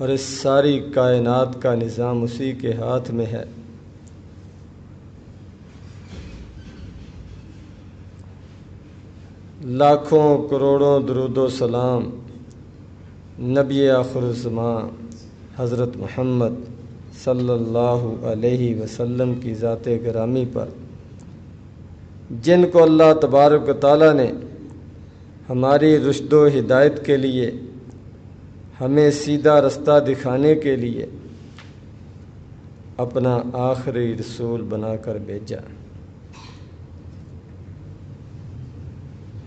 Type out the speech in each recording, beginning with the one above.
اور اس ساری کائنات کا نظام اسی کے ہاتھ میں ہے۔ لاکھوں کروڑوں درود و سلام نبی آخر الزمان حضرت محمد صلی اللہ علیہ وسلم کی ذات گرامی پر، جن کو اللہ تبارک و تعالیٰ نے ہماری رشد و ہدایت کے لیے، ہمیں سیدھا رستہ دکھانے کے لیے اپنا آخری رسول بنا کر بھیجا۔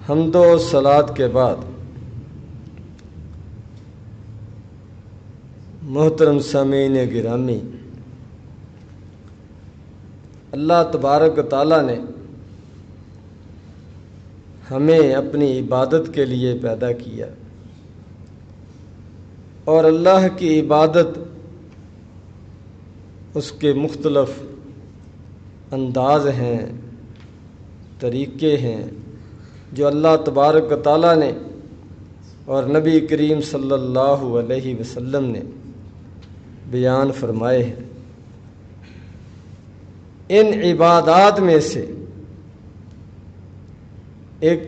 حمد و صلوات کے بعد محترم سامعین گرامی، اللہ تبارک و تعالیٰ نے ہمیں اپنی عبادت کے لیے پیدا کیا، اور اللہ کی عبادت اس کے مختلف انداز ہیں، طریقے ہیں جو اللہ تبارک و تعالیٰ نے اور نبی کریم صلی اللہ علیہ وسلم نے بیان فرمائے ہیں۔ ان عبادات میں سے ایک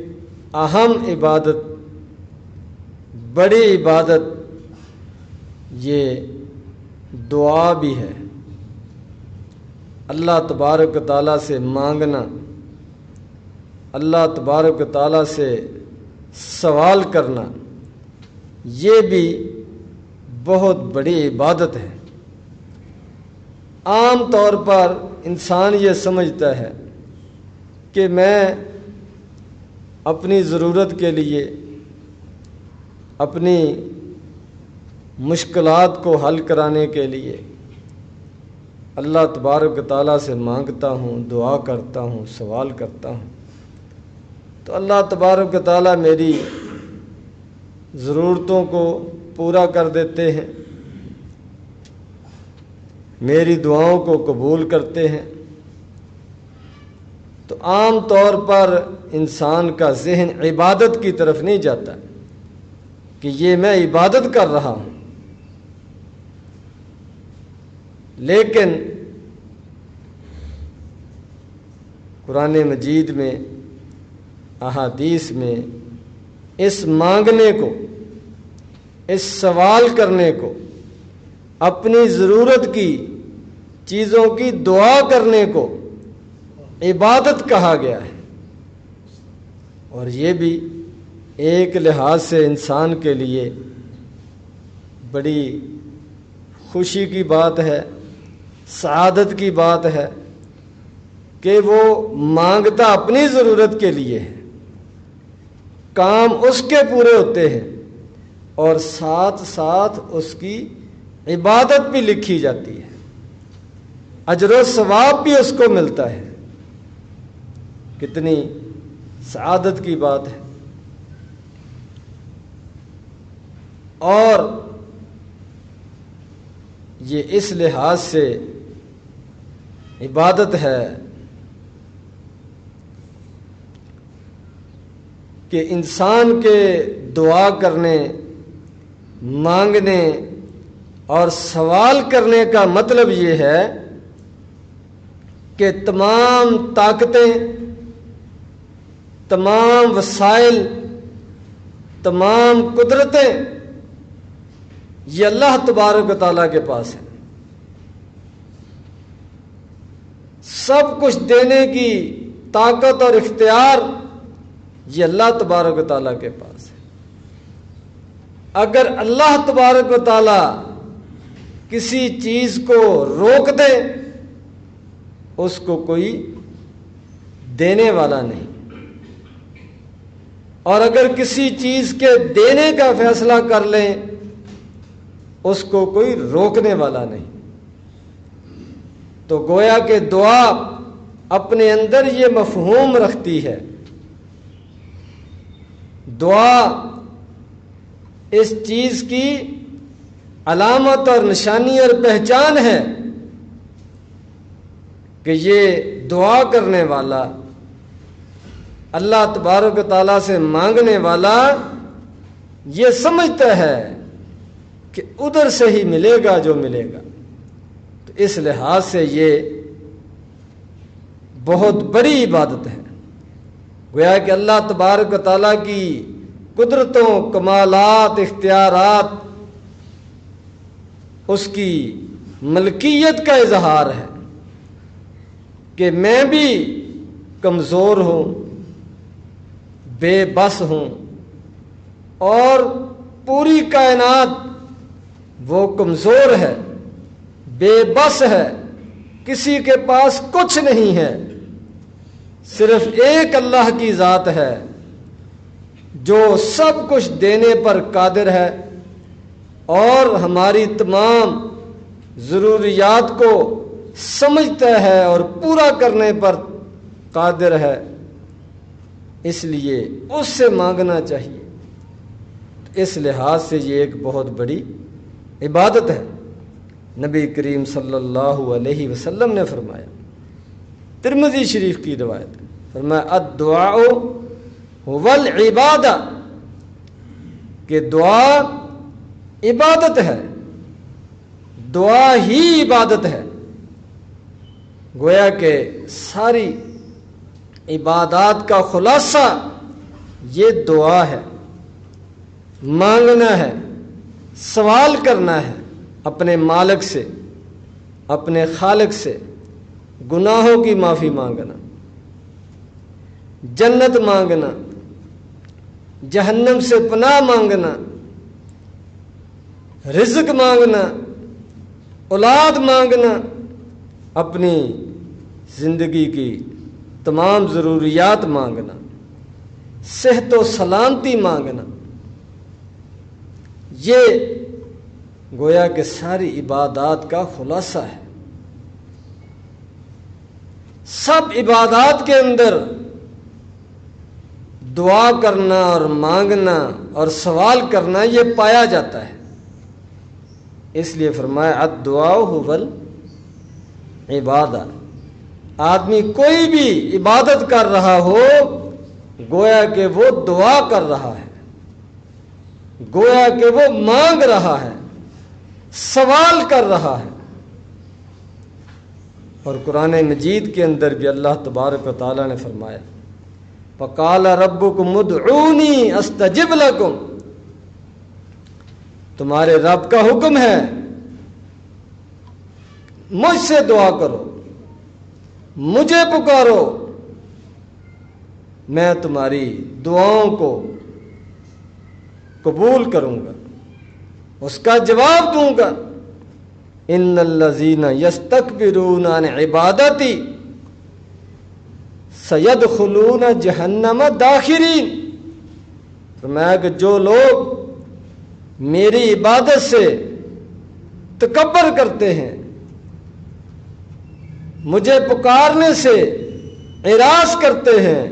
اہم عبادت، بڑی عبادت، یہ دعا بھی ہے۔ اللہ تبارک و تعالیٰ سے مانگنا، اللہ تبارک و تعالیٰ سے سوال کرنا، یہ بھی بہت بڑی عبادت ہے۔ عام طور پر انسان یہ سمجھتا ہے کہ میں اپنی ضرورت کے لیے، اپنی مشکلات کو حل کرانے کے لیے اللہ تبارک و تعالیٰ سے مانگتا ہوں، دعا کرتا ہوں، سوال کرتا ہوں، تو اللہ تبارک و تعالیٰ میری ضرورتوں کو پورا کر دیتے ہیں، میری دعاؤں کو قبول کرتے ہیں۔ تو عام طور پر انسان کا ذہن عبادت کی طرف نہیں جاتا کہ یہ میں عبادت کر رہا ہوں، لیکن قرآن مجید میں، احادیث میں اس مانگنے کو، اس سوال کرنے کو، اپنی ضرورت کی چیزوں کی دعا کرنے کو عبادت کہا گیا ہے۔ اور یہ بھی ایک لحاظ سے انسان کے لیے بڑی خوشی کی بات ہے، سعادت کی بات ہے کہ وہ مانگتا اپنی ضرورت کے لیے ہے، کام اس کے پورے ہوتے ہیں، اور ساتھ ساتھ اس کی عبادت بھی لکھی جاتی ہے، اجر و ثواب بھی اس کو ملتا ہے۔ کتنی سعادت کی بات ہے۔ اور یہ اس لحاظ سے عبادت ہے کہ انسان کے دعا کرنے، مانگنے اور سوال کرنے کا مطلب یہ ہے کہ تمام طاقتیں، تمام وسائل، تمام قدرتیں یہ اللہ تبارک و تعالیٰ کے پاس ہیں۔ سب کچھ دینے کی طاقت اور اختیار یہ اللہ تبارک و تعالیٰ کے پاس ہے۔ اگر اللہ تبارک و تعالیٰ کسی چیز کو روک دے، اس کو کوئی دینے والا نہیں، اور اگر کسی چیز کے دینے کا فیصلہ کر لیں، اس کو کوئی روکنے والا نہیں۔ تو گویا کہ دعا اپنے اندر یہ مفہوم رکھتی ہے، دعا اس چیز کی علامت اور نشانی اور پہچان ہے کہ یہ دعا کرنے والا، اللہ تبارک و تعالیٰ سے مانگنے والا یہ سمجھتا ہے کہ ادھر سے ہی ملے گا جو ملے گا۔ تو اس لحاظ سے یہ بہت بڑی عبادت ہے۔ گویا کہ اللہ تبارک و تعالیٰ کی قدرتوں، کمالات، اختیارات، اس کی ملکیت کا اظہار ہے کہ میں بھی کمزور ہوں، بے بس ہوں، اور پوری کائنات وہ کمزور ہے، بے بس ہے، کسی کے پاس کچھ نہیں ہے، صرف ایک اللہ کی ذات ہے جو سب کچھ دینے پر قادر ہے اور ہماری تمام ضروریات کو سمجھتا ہے اور پورا کرنے پر قادر ہے۔ اس لیے اس سے مانگنا چاہیے۔ اس لحاظ سے یہ ایک بہت بڑی عبادت ہے۔ نبی کریم صلی اللہ علیہ وسلم نے فرمایا، ترمذی شریف کی روایت ہے، فرمایا الدعاء هو العبادہ، کہ دعا عبادت ہے، دعا ہی عبادت ہے۔ گویا کہ ساری عبادات کا خلاصہ یہ دعا ہے، مانگنا ہے، سوال کرنا ہے اپنے مالک سے، اپنے خالق سے، گناہوں کی معافی مانگنا، جنت مانگنا، جہنم سے پناہ مانگنا، رزق مانگنا، اولاد مانگنا، اپنی زندگی کی تمام ضروریات مانگنا، صحت و سلامتی مانگنا، یہ گویا کہ ساری عبادات کا خلاصہ ہے۔ سب عبادات کے اندر دعا کرنا اور مانگنا اور سوال کرنا یہ پایا جاتا ہے۔ اس لیے فرمایا الدعاء هو العبادہ، آدمی کوئی بھی عبادت کر رہا ہو گویا کہ وہ دعا کر رہا ہے، گویا کہ وہ مانگ رہا ہے، سوال کر رہا ہے۔ اور قرآن مجید کے اندر بھی اللہ تبارک و تعالیٰ نے فرمایا وَقَالَ رَبُّكُمُ ادْعُونِي أَسْتَجِبْ لَكُمْ، تمہارے رب کا حکم ہے مجھ سے دعا کرو، مجھے پکارو، میں تمہاری دعاؤں کو قبول کروں گا، اس کا جواب دوں گا۔ ان الذین یستکبرون عن عبادتی سیدخلون جہنم داخرین، فرمایا کہ جو لوگ میری عبادت سے تکبر کرتے ہیں، مجھے پکارنے سے اعراض کرتے ہیں،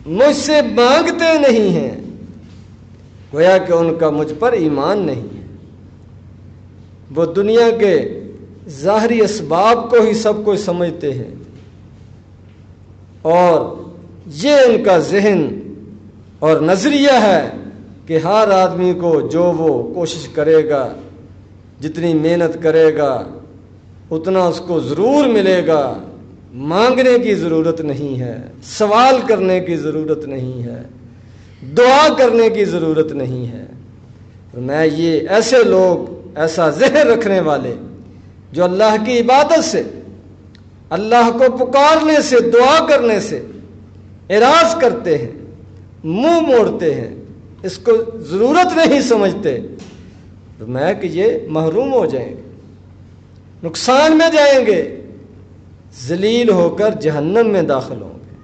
مجھ سے مانگتے نہیں ہیں، گویا کہ ان کا مجھ پر ایمان نہیں ہے۔ وہ دنیا کے ظاہری اسباب کو ہی سب کچھ سمجھتے ہیں، اور یہ ان کا ذہن اور نظریہ ہے کہ ہر آدمی کو جو وہ کوشش کرے گا، جتنی محنت کرے گا اتنا اس کو ضرور ملے گا، مانگنے کی ضرورت نہیں ہے، سوال کرنے کی ضرورت نہیں ہے، دعا کرنے کی ضرورت نہیں ہے۔ میں یہ ایسے لوگ، ایسا ذہن رکھنے والے جو اللہ کی عبادت سے، اللہ کو پکارنے سے، دعا کرنے سے اعراض کرتے ہیں، منہ موڑتے ہیں، اس کو ضرورت نہیں سمجھتے، تو میں کہ یہ محروم ہو جائیں گے، نقصان میں جائیں گے، ذلیل ہو کر جہنم میں داخل ہوں گے۔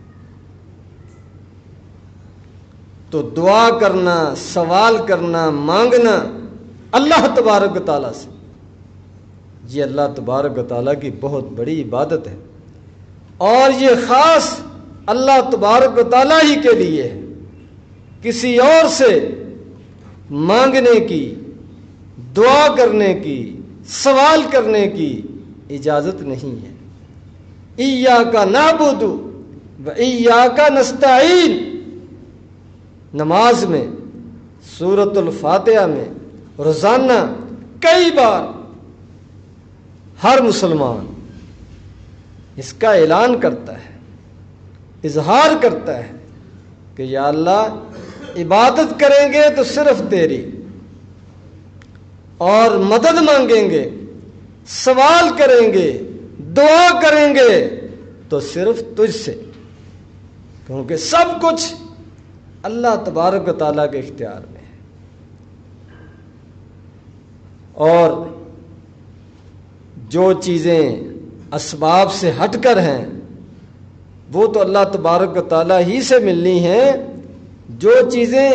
تو دعا کرنا، سوال کرنا، مانگنا اللہ تبارک و تعالیٰ سے، یہ اللہ تبارک و تعالیٰ کی بہت بڑی عبادت ہے، اور یہ خاص اللہ تبارک و تعالیٰ ہی کے لیے ہے، کسی اور سے مانگنے کی، دعا کرنے کی، سوال کرنے کی اجازت نہیں ہے۔ ایاک نعبد و ایاک نستعین، نماز میں سورۃ الفاتحہ میں روزانہ کئی بار ہر مسلمان اس کا اعلان کرتا ہے، اظہار کرتا ہے کہ یا اللہ عبادت کریں گے تو صرف تیری، اور مدد مانگیں گے، سوال کریں گے، دعا کریں گے تو صرف تجھ سے، کیونکہ سب کچھ اللہ تبارک و تعالیٰ کے اختیار میں ہے۔ اور جو چیزیں اسباب سے ہٹ کر ہیں وہ تو اللہ تبارک و تعالیٰ ہی سے ملنی ہیں، جو چیزیں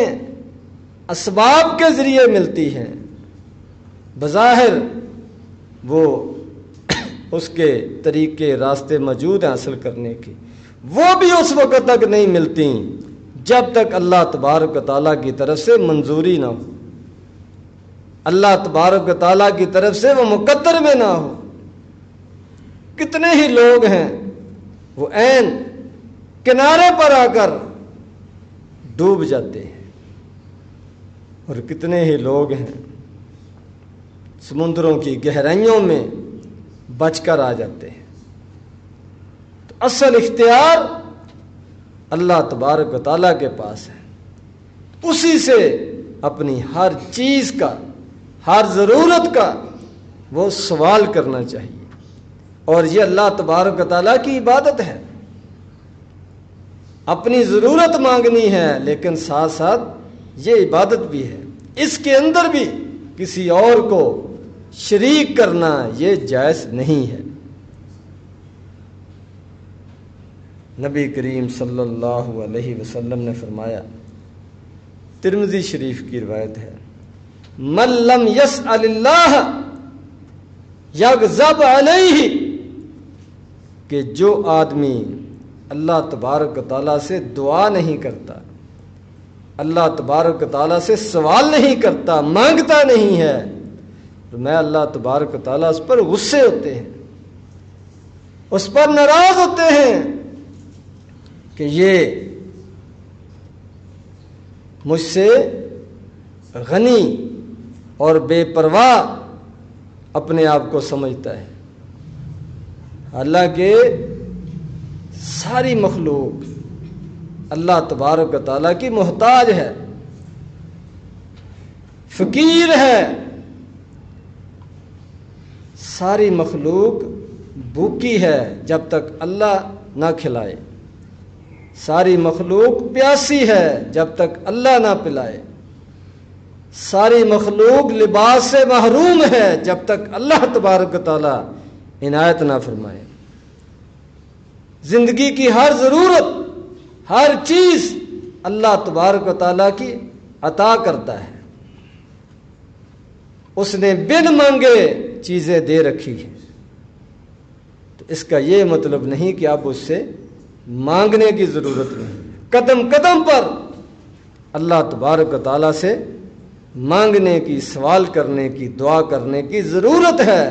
اسباب کے ذریعے ملتی ہیں بظاہر وہ اس کے طریقے راستے موجود ہیں حاصل کرنے کی، وہ بھی اس وقت تک نہیں ملتی جب تک اللہ تبارک و تعالیٰ کی طرف سے منظوری نہ ہو، اللہ تبارک و تعالیٰ کی طرف سے وہ مقدر میں نہ ہو۔ کتنے ہی لوگ ہیں وہ عین کنارے پر آ کر ڈوب جاتے ہیں، اور کتنے ہی لوگ ہیں سمندروں کی گہرائیوں میں بچ کر آ جاتے ہیں۔ تو اصل اختیار اللہ تبارک و تعالیٰ کے پاس ہے، اسی سے اپنی ہر چیز کا، ہر ضرورت کا وہ سوال کرنا چاہیے، اور یہ اللہ تبارک و تعالیٰ کی عبادت ہے۔ اپنی ضرورت مانگنی ہے لیکن ساتھ ساتھ یہ عبادت بھی ہے، اس کے اندر بھی کسی اور کو شریک کرنا یہ جائز نہیں ہے۔ نبی کریم صلی اللہ علیہ وسلم نے فرمایا، ترمذی شریف کی روایت ہے، من لم یسأل اللہ یغضب علیہ، کہ جو آدمی اللہ تبارک و تعالیٰ سے دعا نہیں کرتا، اللہ تبارک و تعالیٰ سے سوال نہیں کرتا، مانگتا نہیں ہے، تو میں اللہ تبارک و تعالیٰ اس پر غصے ہوتے ہیں، اس پر ناراض ہوتے ہیں کہ یہ مجھ سے غنی اور بے پرواہ اپنے آپ کو سمجھتا ہے، حالانکہ ساری مخلوق اللہ تبارک و تعالیٰ کی محتاج ہے، فقیر ہے، ساری مخلوق بھوکی ہے جب تک اللہ نہ کھلائے، ساری مخلوق پیاسی ہے جب تک اللہ نہ پلائے، ساری مخلوق لباس سے محروم ہے جب تک اللہ تبارک و تعالیٰ عنایت نہ فرمائے۔ زندگی کی ہر ضرورت، ہر چیز اللہ تبارک و تعالیٰ کی عطا کرتا ہے، اس نے بن مانگے چیزیں دے رکھی ہیں، تو اس کا یہ مطلب نہیں کہ آپ اس سے مانگنے کی ضرورت نہیں، قدم قدم پر اللہ تبارک و تعالیٰ سے مانگنے کی، سوال کرنے کی، دعا کرنے کی ضرورت ہے۔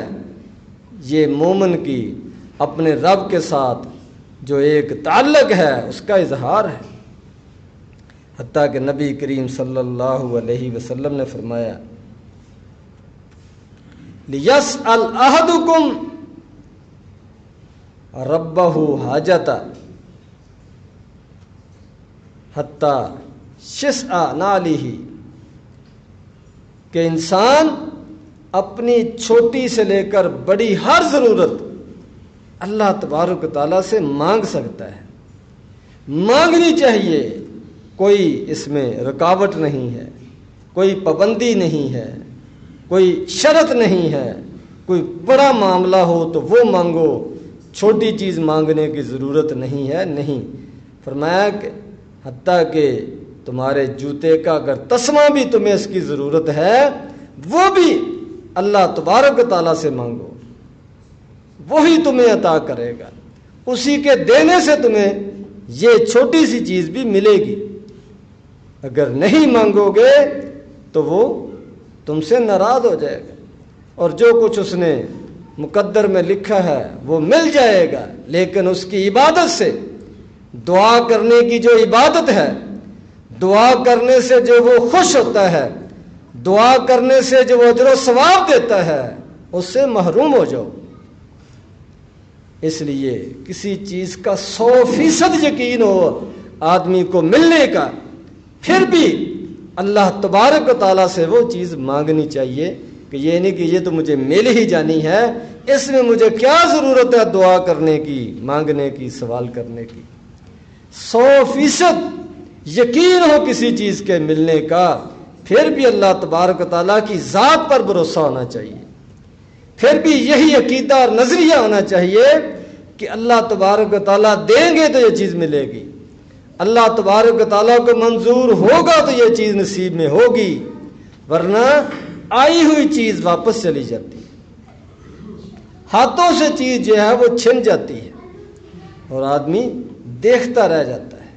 یہ مومن کی اپنے رب کے ساتھ جو ایک تعلق ہے اس کا اظہار ہے۔ حتیٰ کہ نبی کریم صلی اللہ علیہ وسلم نے فرمایا، لِيَسْأَلْ أَحَدُكُمْ رَبَّهُ حَاجَةً حَتَّى شِسْعَ نَعْلِهِ، کہ انسان اپنی چھوٹی سے لے کر بڑی ہر ضرورت اللہ تبارک و تعالیٰ سے مانگ سکتا ہے، مانگنی چاہیے، کوئی اس میں رکاوٹ نہیں ہے، کوئی پابندی نہیں ہے، کوئی شرط نہیں ہے، کوئی بڑا معاملہ ہو تو وہ مانگو، چھوٹی چیز مانگنے کی ضرورت نہیں ہے۔ نہیں، فرمایا کہ حتیٰ کہ تمہارے جوتے کا اگر تسمہ بھی تمہیں اس کی ضرورت ہے وہ بھی اللہ تبارک و تعالیٰ سے مانگو، وہی تمہیں عطا کرے گا، اسی کے دینے سے تمہیں یہ چھوٹی سی چیز بھی ملے گی۔ اگر نہیں مانگو گے تو وہ تم سے ناراض ہو جائے گا، اور جو کچھ اس نے مقدر میں لکھا ہے وہ مل جائے گا، لیکن اس کی عبادت سے، دعا کرنے کی جو عبادت ہے، دعا کرنے سے جو وہ خوش ہوتا ہے، دعا کرنے سے جو اجر و ثواب دیتا ہے اس سے محروم ہو جاؤ۔ اس لیے کسی چیز کا 100% یقین ہو آدمی کو ملنے کا، پھر بھی اللہ تبارک و تعالیٰ سے وہ چیز مانگنی چاہیے کہ یہ نہیں کہ یہ تو مجھے مل ہی جانی ہے، اس میں مجھے کیا ضرورت ہے دعا کرنے کی، مانگنے کی، سوال کرنے کی۔ 100% یقین ہو کسی چیز کے ملنے کا، پھر بھی اللہ تبارک و تعالیٰ کی ذات پر بھروسہ ہونا چاہیے، پھر بھی یہی عقیدہ اور نظریہ ہونا چاہیے کہ اللہ تبارک و تعالیٰ دیں گے تو یہ چیز ملے گی، اللہ تبارک و تعالیٰ کو منظور ہوگا تو یہ چیز نصیب میں ہوگی، ورنہ آئی ہوئی چیز واپس چلی جاتی ہے، ہاتھوں سے چیز جو ہے وہ چھن جاتی ہے اور آدمی دیکھتا رہ جاتا ہے۔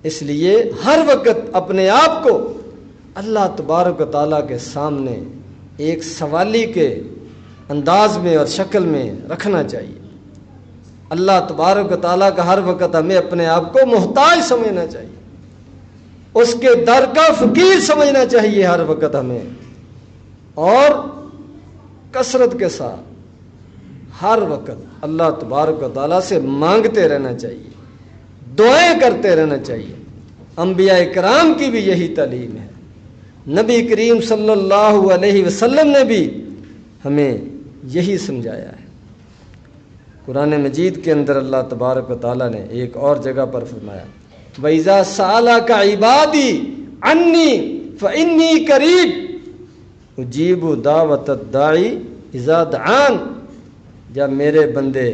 اس لیے ہر وقت اپنے آپ کو اللہ تبارک و تعالیٰ کے سامنے ایک سوالی کے انداز میں اور شکل میں رکھنا چاہیے۔ اللہ تبارک و تعالیٰ کا ہر وقت ہمیں اپنے آپ کو محتاج سمجھنا چاہیے، اس کے در کا فقیر سمجھنا چاہیے ہر وقت ہمیں، اور کثرت کے ساتھ ہر وقت اللہ تبارک و تعالیٰ سے مانگتے رہنا چاہیے، دعائیں کرتے رہنا چاہیے۔ انبیاء کرام کی بھی یہی تعلیم ہے، نبی کریم صلی اللہ علیہ وسلم نے بھی ہمیں یہی سمجھایا ہے۔ قرآن مجید کے اندر اللہ تبارک و تعالیٰ نے ایک اور جگہ پر فرمایا، وَإِذَا سَأَلَكَ عِبَادِي عَنِّي فَإِنِّي قَرِيبٌ أُجِيبُ دَعْوَةَ الدَّاعِ إِذَا دَعَانِ۔ جب میرے بندے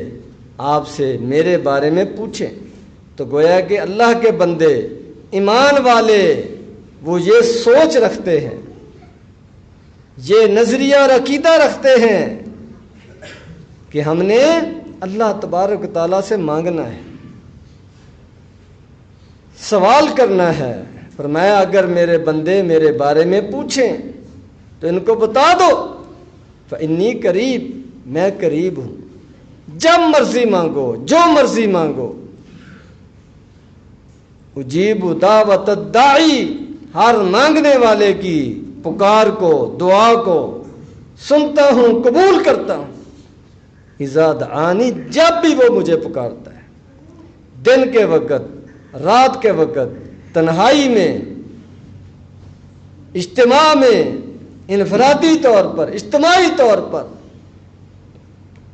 آپ سے میرے بارے میں پوچھیں تو گویا کہ اللہ کے بندے ایمان والے وہ یہ سوچ رکھتے ہیں، یہ نظریہ اور عقیدہ رکھتے ہیں کہ ہم نے اللہ تبارک و تعالیٰ سے مانگنا ہے، سوال کرنا ہے۔ فرمایا اگر میرے بندے میرے بارے میں پوچھیں تو ان کو بتا دو فإنی قریب، میں قریب ہوں، جب مرضی مانگو، جو مرضی مانگو۔ اجیب دعوت الداعی، ہر مانگنے والے کی پکار کو، دعا کو سنتا ہوں، قبول کرتا ہوں۔ اذا دعانی، جب بھی وہ مجھے پکارتا ہے، دن کے وقت، رات کے وقت، تنہائی میں، اجتماع میں، انفرادی طور پر، اجتماعی طور پر،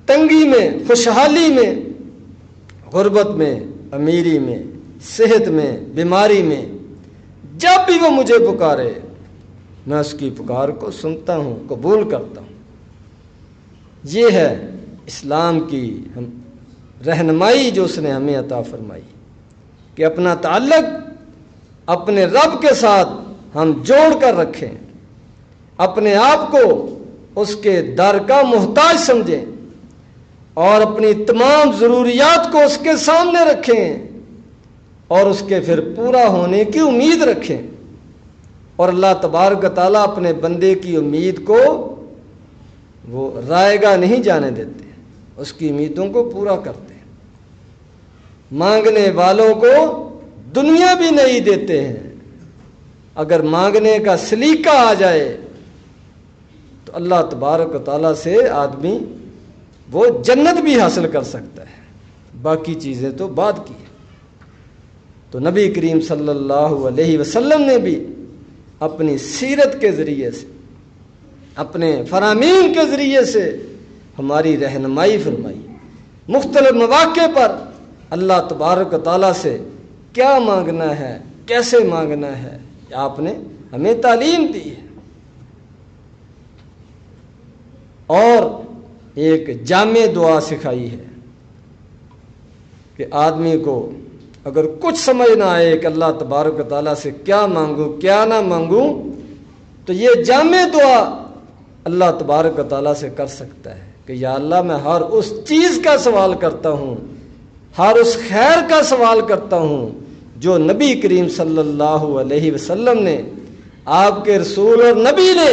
تنگی میں، خوشحالی میں، غربت میں، امیری میں، صحت میں، بیماری میں، جب بھی وہ مجھے پکارے میں اس کی پکار کو سنتا ہوں، قبول کرتا ہوں۔ یہ ہے اسلام کی رہنمائی جو اس نے ہمیں عطا فرمائی کہ اپنا تعلق اپنے رب کے ساتھ ہم جوڑ کر رکھیں، اپنے آپ کو اس کے در کا محتاج سمجھیں اور اپنی تمام ضروریات کو اس کے سامنے رکھیں اور اس کے پھر پورا ہونے کی امید رکھیں، اور اللہ تبارک و تعالیٰ اپنے بندے کی امید کو وہ رائے گا نہیں جانے دیتے، اس کی امیدوں کو پورا کرتے ہیں۔ مانگنے والوں کو دنیا بھی نہیں دیتے ہیں، اگر مانگنے کا سلیقہ آ جائے تو اللہ تبارک و تعالیٰ سے آدمی وہ جنت بھی حاصل کر سکتا ہے، باقی چیزیں تو بعد کی ہیں۔ تو نبی کریم صلی اللہ علیہ وسلم نے بھی اپنی سیرت کے ذریعے سے، اپنے فرامین کے ذریعے سے ہماری رہنمائی فرمائی، مختلف مواقع پر اللہ تبارک و تعالیٰ سے کیا مانگنا ہے، کیسے مانگنا ہے، آپ نے ہمیں تعلیم دی ہے۔ اور ایک جامع دعا سکھائی ہے کہ آدمی کو اگر کچھ سمجھ نہ آئے کہ اللہ تبارک و تعالیٰ سے کیا مانگوں کیا نہ مانگوں، تو یہ جامع دعا اللہ تبارک و تعالیٰ سے کر سکتا ہے کہ یا اللہ میں ہر اس چیز کا سوال کرتا ہوں، ہر اس خیر کا سوال کرتا ہوں جو نبی کریم صلی اللہ علیہ وسلم نے، آپ کے رسول اور نبی نے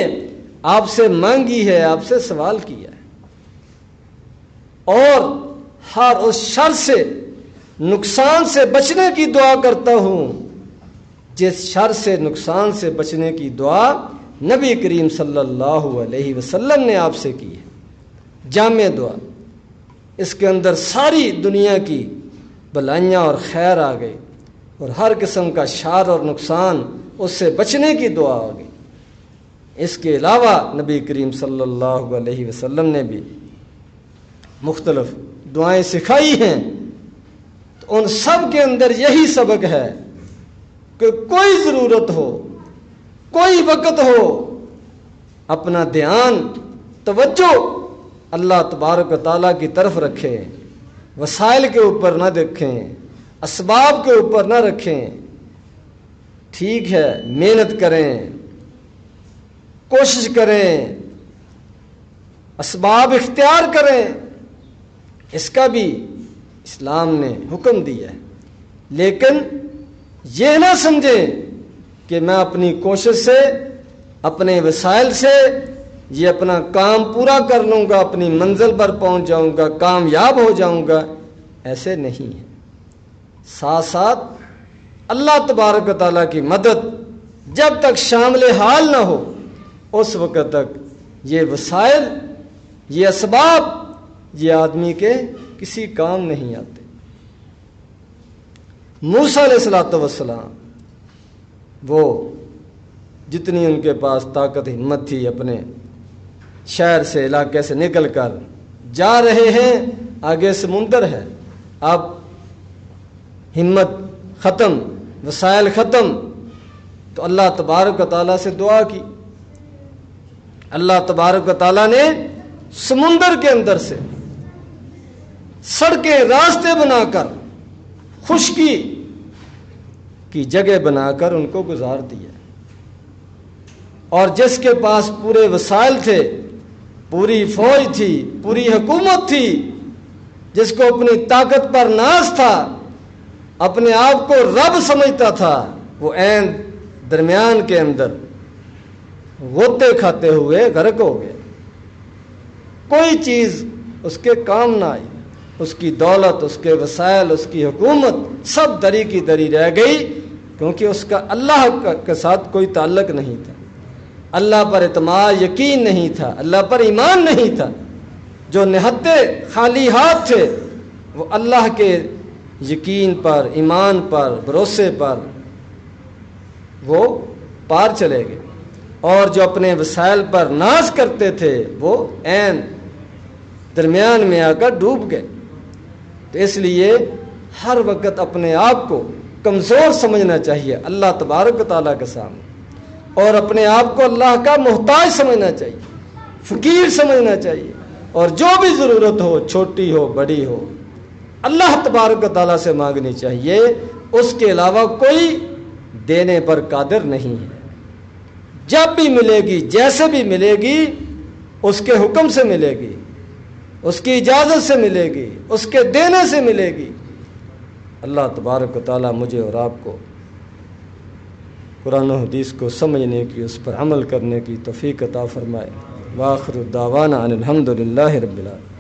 آپ سے مانگی ہے، آپ سے سوال کیا ہے، اور ہر اس شر سے، نقصان سے بچنے کی دعا کرتا ہوں جس شر سے نقصان سے بچنے کی دعا نبی کریم صلی اللہ علیہ وسلم نے آپ سے کی ہے، جامع دعا، اس کے اندر ساری دنیا کی بھلائیاں اور خیر آ گئی اور ہر قسم کا شر اور نقصان اس سے بچنے کی دعا آ گئی۔ اس کے علاوہ نبی کریم صلی اللہ علیہ وسلم نے بھی مختلف دعائیں سکھائی ہیں، تو ان سب کے اندر یہی سبق ہے کہ کوئی ضرورت ہو، کوئی وقت ہو، اپنا دھیان، توجہ اللہ تبارک و تعالیٰ کی طرف رکھیں، وسائل کے اوپر نہ دیکھیں، اسباب کے اوپر نہ رکھیں۔ ٹھیک ہے، محنت کریں، کوشش کریں، اسباب اختیار کریں، اس کا بھی اسلام نے حکم دیا ہے، لیکن یہ نہ سمجھیں کہ میں اپنی کوشش سے، اپنے وسائل سے یہ اپنا کام پورا کر لوں گا، اپنی منزل پر پہنچ جاؤں گا، کامیاب ہو جاؤں گا۔ ایسے نہیں ہے، ساتھ ساتھ اللہ تبارک و تعالیٰ کی مدد جب تک شامل حال نہ ہو اس وقت تک یہ وسائل، یہ اسباب، یہ آدمی کے کسی کام نہیں آتے۔ موسیٰ علیہ السلام وہ جتنی ان کے پاس طاقت ہمت تھی، اپنے شہر سے، علاقے سے نکل کر جا رہے ہیں، آگے سمندر ہے، اب ہمت ختم، وسائل ختم، تو اللہ تبارک و تعالیٰ سے دعا کی۔ اللہ تبارک و تعالیٰ نے سمندر کے اندر سے سڑکیں، راستے بنا کر، خشکی کی جگہ بنا کر ان کو گزار دیا، اور جس کے پاس پورے وسائل تھے، پوری فوج تھی، پوری حکومت تھی، جس کو اپنی طاقت پر ناز تھا، اپنے آپ کو رب سمجھتا تھا، وہ عین درمیان کے اندر غوطے کھاتے ہوئے غرق ہو گئے۔ کوئی چیز اس کے کام نہ آئی، اس کی دولت، اس کے وسائل، اس کی حکومت سب دری کی دری رہ گئی، کیونکہ اس کا اللہ کے ساتھ کوئی تعلق نہیں تھا، اللہ پر اعتماد، یقین نہیں تھا، اللہ پر ایمان نہیں تھا۔ جو نہتے خالی ہاتھ تھے وہ اللہ کے یقین پر، ایمان پر، بھروسے پر وہ پار چلے گئے، اور جو اپنے وسائل پر ناز کرتے تھے وہ عین درمیان میں آ کر ڈوب گئے۔ تو اس لیے ہر وقت اپنے آپ کو کمزور سمجھنا چاہیے اللہ تبارک و تعالیٰ کے سامنے، اور اپنے آپ کو اللہ کا محتاج سمجھنا چاہیے، فقیر سمجھنا چاہیے، اور جو بھی ضرورت ہو، چھوٹی ہو بڑی ہو، اللہ تبارک و تعالیٰ سے مانگنی چاہیے، اس کے علاوہ کوئی دینے پر قادر نہیں ہے۔ جب بھی ملے گی، جیسے بھی ملے گی، اس کے حکم سے ملے گی، اس کی اجازت سے ملے گی، اس کے دینے سے ملے گی۔ اللہ تبارک و تعالیٰ مجھے اور آپ کو قرآن و حدیث کو سمجھنے کی، اس پر عمل کرنے کی توفیق عطا فرمائے۔ وآخر دعوانا ان الحمد للہ رب العالمین۔